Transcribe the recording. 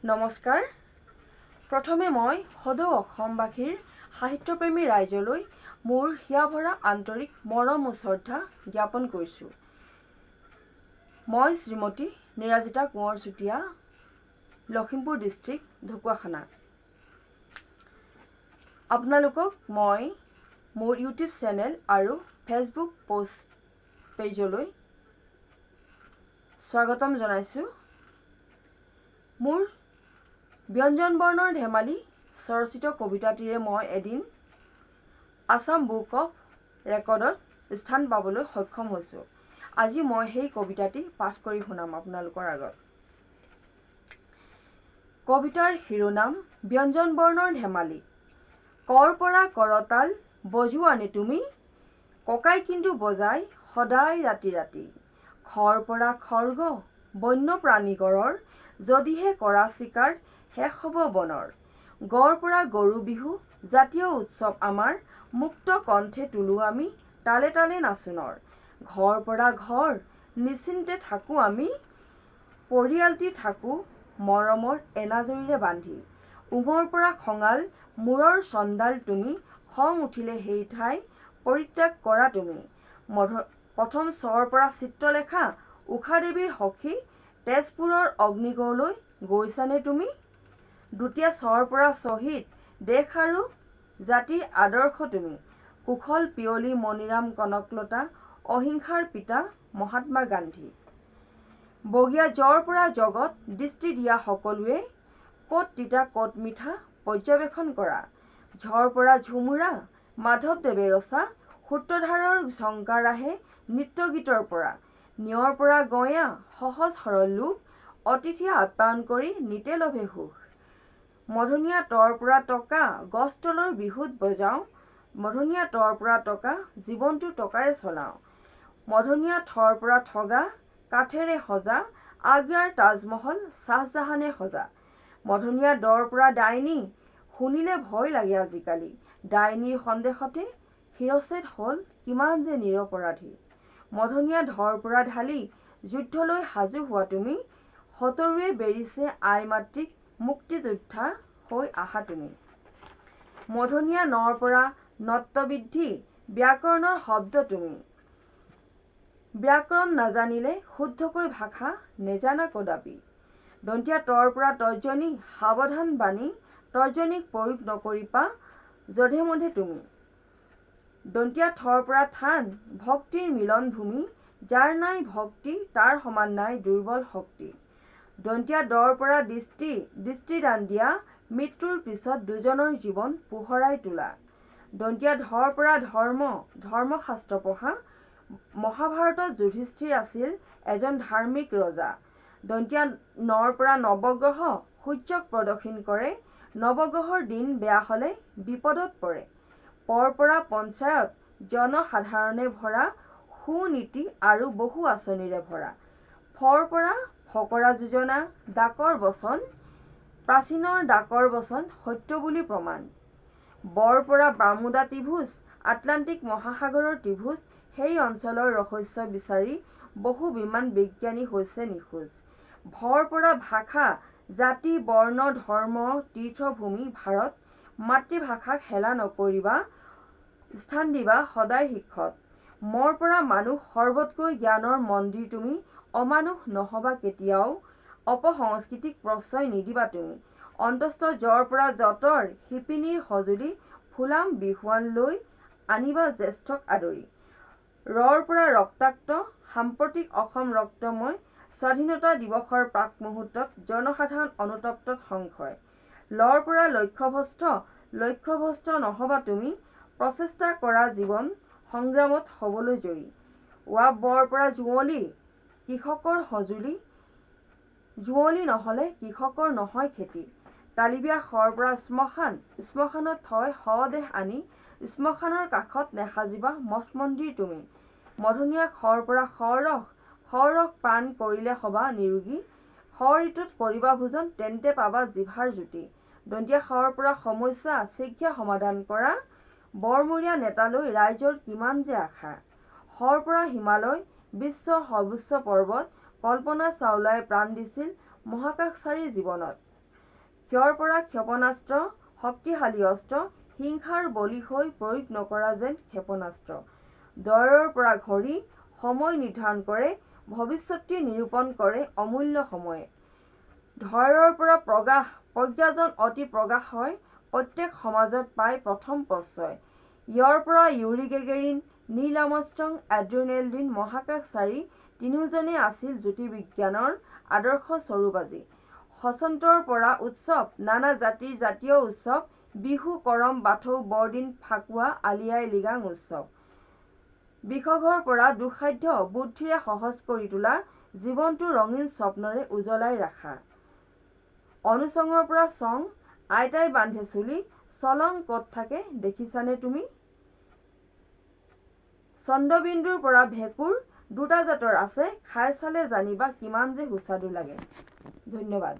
নমস্কাৰ। প্ৰথমে মই সদৌ অসমবাসীৰ সাহিত্যপ্ৰেমী ৰাইজলৈ মোৰ হিয়াভৰা আন্তৰিক মৰম ও শ্ৰদ্ধা জ্ঞাপন কৰিছোঁ। মই শ্ৰীমতী নিৰাজিতা কোঁৱৰ চুতীয়া, লখিমপুৰ ডিষ্ট্ৰিক্ট, ঢকুৱাখানা। আপোনালোকক মই মোৰ ইউটিউব চেনেল আৰু ফেচবুক পেজলৈ স্বাগতম জনাইছোঁ। মোৰ ব্যঞ্জন বৰ্ণৰ ধেমালি স্বৰচিত কবিতাটিৰে মই এদিন আছাম বুক অফ ৰেকৰ্ডত স্থান পাবলৈ সক্ষম হৈছোঁ। আজি মই সেই কবিতাটি পাঠ কৰি শুনাম আপোনালোকৰ আগত। কবিতাৰ শিৰোনাম ব্যঞ্জন বৰ্ণৰ ধেমালি। কৰ পৰা কৰতাল বজোৱানে তুমি, ককাই কিন্তু বজাই সদায় ৰাতি ৰাতি। খৰ পৰা খৰ্গ বন্যপ্ৰাণীগড়ৰ, যদিহে কৰা চিকাৰ শেষ হ'ব বনৰ। গড় পৰা গৰু বিহু জাতীয় উৎসৱ আমাৰ, মুক্ত কণ্ঠে তোলো আমি তালে তালে নাচোনৰ। ঘৰ পৰা ঘৰ নিশ্চিন্তে থাকোঁ আমি, পৰিয়ালটি থাকোঁ মৰমৰ এনাজৰীৰে বান্ধি। উমৰ পৰা খঙাল মূৰৰ চণ্ডাল তুমি, খং উঠিলে সেই ঠাই পৰিত্যাগ কৰা তুমি। প্ৰথম চৰ পৰা চিত্ৰলেখা ঊষাদেৱীৰ সখী, তেজপুৰৰ অগ্নিগড়লৈ গৈছানে তুমি। দ্বিতীয় চৰ পৰা শ্বহীদ দেশ আৰু জাতিৰ আদৰ্শ তুমি, কুশল পিয়লি মণিৰাম কনকলতা, অহিংসাৰ পিতা মহাত্মা গান্ধী। বগীয়া জ্বৰ পৰা জগত দৃষ্টি দিয়া সকলোৱে, ক'ত তিতা ক'ত মিঠা পৰ্যবেক্ষণ কৰা। ঝৰ পৰা ঝুমুৰা মাধৱদেৱে ৰচা, সূত্ৰধাৰৰ ঝংকাৰ আহে নৃত্য গীতৰ পৰা। নিয়ৰ পৰা গঞা সহজ সৰল লোক, অতিথি আপ্যায়ন কৰি নিতে লভে সুখ। মধুনীয়া তৰ পৰা টকা গছ তলৰ বিহুত বজাওঁ, মধুনীয়া তৰ পৰা টকা জীৱনটো টকাৰে চলাওঁ। মধুনীয়া থৰ পৰা ঠগা কাঠেৰে সজা, আগ্ৰাৰ তাজমহল শ্বাহজাহানে সজা। মধুনীয়া দৰ পৰা ডাইনী শুনিলে ভয় লাগে আজিকালি, ডাইনীৰ সন্দেহতে শিৰচ্ছেদ হ'ল কিমান যে নিৰপৰাধী। মধুনীয়া ধৰ পৰা ঢালি যুদ্ধলৈ সাজু হোৱা তুমি, শতৰুৱে বেৰিছে আই মাতৃক মুক্তিযোদ্ধা হৈ আহা তুমি। মধুনীয়া নৰ পৰা নত্ববৃদ্ধি ব্যাকৰণৰ শব্দ তুমি, ব্যাকৰণ নাজানিলে শুদ্ধকৈ ভাষা নেজানা কদাপি। দন্তীয়া তৰ পৰা তৰ্জনী সাৱধান বাণী, তৰ্জনীক প্ৰয়োগ নকৰিবা যধে মধে তুমি। দন্তীয়া থৰ পৰা থান ভক্তিৰ মিলন ভূমি, যাৰ নাই ভক্তি তাৰ সমান নাই দুৰ্বল শক্তি। দন্তীয়া দৰ পৰা দৃষ্টিদান দিয়া, মৃত্যুৰ পিছত দুজনৰ জীৱন পোহৰাই তোলা। দন্তীয়া ধৰ পৰা ধৰ্মশাস্ত্ৰ পঢ়া, মহাভাৰতত যুধিষ্ঠিৰ আছিল এজন ধাৰ্মিক ৰজা। দন্তীয়া নৰ পৰা নৱগ্ৰহ সূৰ্যক প্ৰদক্ষিণ কৰে, নৱগ্ৰহৰ দিন বেয়া হ'লে বিপদত পৰে। পৰ পৰা পঞ্চায়ত জনসাধাৰণে ভৰা, সুনীতি আৰু বহু আঁচনিৰে ভৰা। ফৰ পৰা ফকৰা যোজনা ডাকৰ বচন, প্ৰাচীনৰ ডাকৰ বচন সত্য বুলি প্ৰমাণ। বৰ পৰা বাৰ্মুদা ত্ৰিভুজ আটলাণ্টিক মহাসাগৰৰ ত্ৰিভুজ, সেই অঞ্চলৰ ৰহস্য বিচাৰি বহু বিমান বিজ্ঞানী হৈছে নিখোজ। ভৰ পৰা ভাষা জাতি বৰ্ণ ধৰ্ম তীৰ্থভূমি ভাৰত, মাতৃভাষাক হেলা নকৰিবা স্থান দিবা সদায় শীৰ্ষত। মৰ পৰা মানুহ সৰ্বতকৈ জ্ঞানৰ মন্দিৰ তুমি, অমানুষ নহবা কেতিয়াও অপসংস্কৃতিক প্ৰশ্ৰয় নিদিবা তুমি। অন্তস্থ জ্বৰ পৰা যঁতৰ শিপিনীৰ সঁজুলি, ফুলাম বিহুৱান লৈ আনিবা জ্যেষ্ঠক আদৰি। ৰৰ পৰা ৰক্তাক্ত সাম্প্ৰতিক অসম ৰক্তময়, স্বাধীনতা দিৱসৰ প্ৰাক মুহূৰ্তত জনসাধাৰণ অনুতপ্ত সংশয়। লৰ পৰা লক্ষ্যভ্ৰষ্ট নহবা তুমি, প্ৰচেষ্টা কৰা জীৱন সংগ্ৰামত হ'বলৈ জয়ী। বৰ পৰা যুঁৱলি কৃষকৰ সঁজুলি, যুঁৱলি নহ'লে কৃষকৰ নহয় খেতি। তালিবিয়া শৰ পৰা শ্মশানত থয় শৱদেহ আনি, শ্মশানৰ কাষত নেসাজিবা মঠ মন্দিৰ তুমি। মধুনীয়া শৰ পৰা সৰস পান কৰিলে হবা নিৰোগী, শৰ ঋতুত কৰিবা ভোজন তেন্তে পাবা জিভাৰ জুতি। দন্তীয়া শৰ পৰা সমস্যা শীঘ্ৰে সমাধান কৰা, বৰমূৰীয়া নেতালৈ ৰাইজৰ কিমান যে আশা। শৰ পৰা হিমালয় বিশ্বৰ সৰ্বোচ্চ পৰ্বত, কল্পনা চাওলাই প্ৰাণ দিছিল মহাকাশচাৰী জীৱনত। ক্ষয়ৰ পৰা ক্ষেপণাস্ত্ৰ শক্তিশালী অস্ত্ৰ হিংসাৰ বলি হৈ প্ৰয়োগ নকৰা যেন ক্ষেপণাস্ত্ৰ দয়ৰৰ পৰা ঘড়ী সময় নিৰ্ধাৰণ কৰে ভৱিষ্যতে নিৰূপণ কৰে অমূল্য সময়ে ধৈৰ্যৰ পৰা প্ৰজ্ঞাজন অতি প্ৰকাশ হয় প্ৰত্যেক সমাজত পায় প্ৰথম প্ৰশ্ৰয় ইয়াৰ পৰা ইউৰি গেগেৰিন নীল আৰ্মষ্ট্ৰং এড্ৰিনেল্ডিন মহাকাশচাৰী তিনিওজনে আছিল জ্যোতিৰ্বিজ্ঞানৰ আদৰ্শ স্বৰূপ আজি সচন্তৰ পৰা উৎসৱ নানা জাতিৰ জাতীয় উৎসৱ বিহু কৰম বাথৌ বৰদিন ফাকুৱা আলি আই লৃগাং উৎসৱ বিষঘৰ পৰা দুঃসাধ্য বুদ্ধিৰে সহজ কৰি তোলা জীৱনটো ৰঙীন স্বপ্নৰে উজ্বলাই ৰাখা অনুচঙৰ পৰা চং আইতাই বান্ধে চুলি চলং ক'ত থাকে দেখিছানে তুমি চন্দ্ৰবিন্দুৰ পৰা ভেঁকুৰ দুটা জাতৰ আছে খাই চালে জানিবা কিমান যে সুস্বাদু লাগে ধন্যবাদ।